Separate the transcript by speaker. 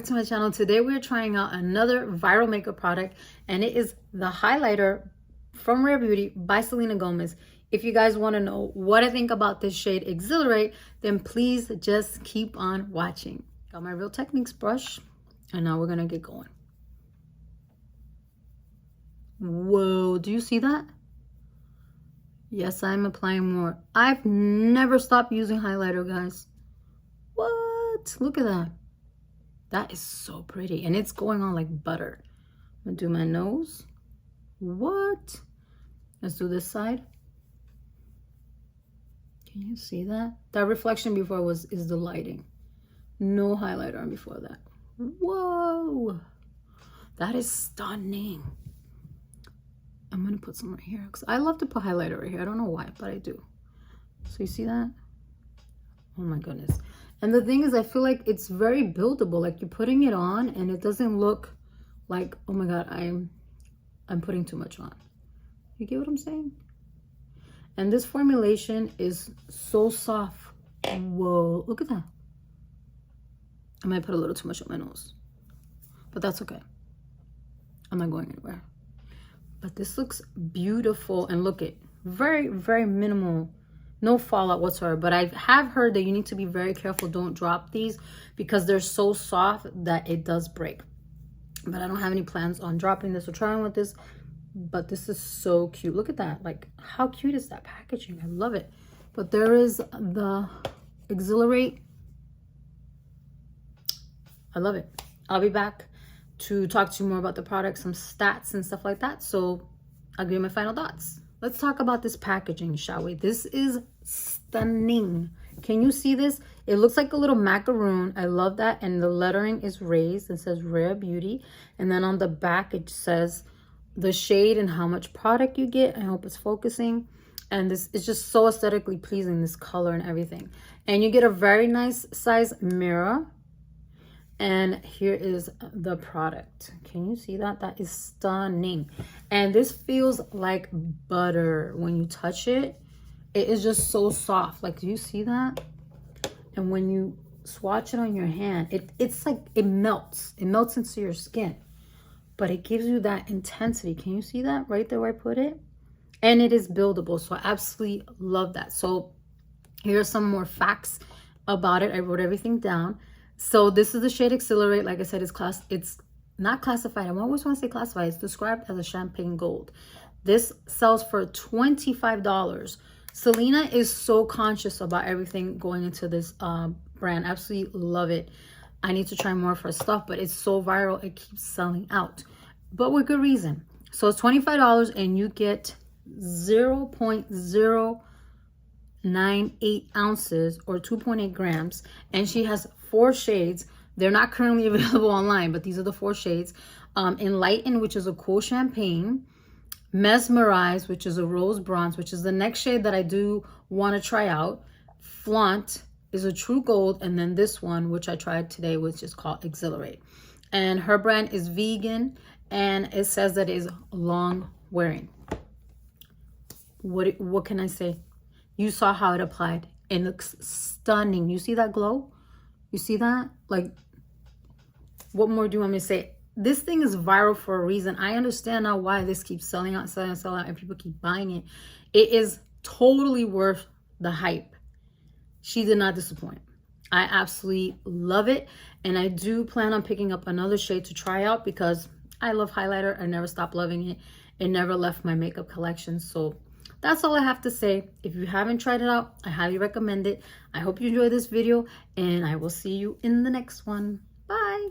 Speaker 1: back to my channel. Today we're trying out another viral makeup product, and it is the highlighter from Rare Beauty by Selena Gomez. If you guys want to know what I think about this shade Exhilarate, then please just keep on watching. Got my Real Techniques brush, and now we're gonna get going. Whoa, do you see that? Yes, I'm applying more. I've never stopped using highlighter, guys. What? Look at that. That is so pretty, and it's going on like butter. I'm gonna do my nose. What? Let's do this side. Can you see that? That reflection before is the lighting. No highlighter on before that. Whoa, that is stunning. I'm gonna put some right here because I love to put highlighter right here. I don't know why, but I do. So you see that? Oh my goodness. And the thing is, I feel like it's very buildable. Like you're putting it on and it doesn't look like, oh my God, I'm putting too much on. You get what I'm saying? And this formulation is so soft. Whoa, look at that. I might put a little too much on my nose, but that's okay. I'm not going anywhere. But this looks beautiful, and look it, very, very minimal. No fallout whatsoever, but I have heard that you need to be very careful. Don't drop these because they're so soft that it does break. But I don't have any plans on dropping this or trying with this, but this is so cute. Look at that. Like, how cute is that packaging? I love it. But there is the Exhilarate. I love it. I'll be back to talk to you more about the product, some stats and stuff like that. So I'll give you my final thoughts. Let's talk about this packaging, shall we? This is stunning. Can you see this? It looks like a little macaroon. I love that. And the lettering is raised. It says Rare Beauty. And then on the back, it says the shade and how much product you get. I hope it's focusing. And this is just so aesthetically pleasing, this color and everything. And you get a very nice size mirror. And here is the product. Can you see that? That is stunning. And this feels like butter when you touch it. It is just so soft. Like, do you see that? And when you swatch it on your hand, it's like it melts. It melts into your skin. But it gives you that intensity. Can you see that right there where I put it? And it is buildable. So I absolutely love that. So here are some more facts about it. I wrote everything down. So this is the shade Exhilarate. Like I said, it's not classified. I always want to say classified. It's described as a champagne gold. This sells for $25. Selena is so conscious about everything going into this brand. Absolutely love it. I need to try more of her stuff, but it's so viral. It keeps selling out, but with good reason. So it's $25 and you get 0.098 ounces or 2.8 grams. And she has 4 shades. They're not currently available online, but these are the 4 shades. Enlighten, which is a cool champagne. Mesmerize, which is a rose bronze, which is the next shade that I do want to try out. Flaunt is a true gold. And then this one, which I tried today, which is called Exhilarate. And her brand is vegan, and it says that it is long wearing. What can I say? You saw how it applied. It looks stunning. You see that glow? You see that? Like, what more do you want me to say? This thing is viral for a reason. I understand now why this keeps selling out, and people keep buying it. It is totally worth the hype. She did not disappoint. I absolutely love it. And I do plan on picking up another shade to try out because I love highlighter. I never stopped loving it. It never left my makeup collection. So that's all I have to say. If you haven't tried it out, I highly recommend it. I hope you enjoyed this video, and I will see you in the next one. Bye.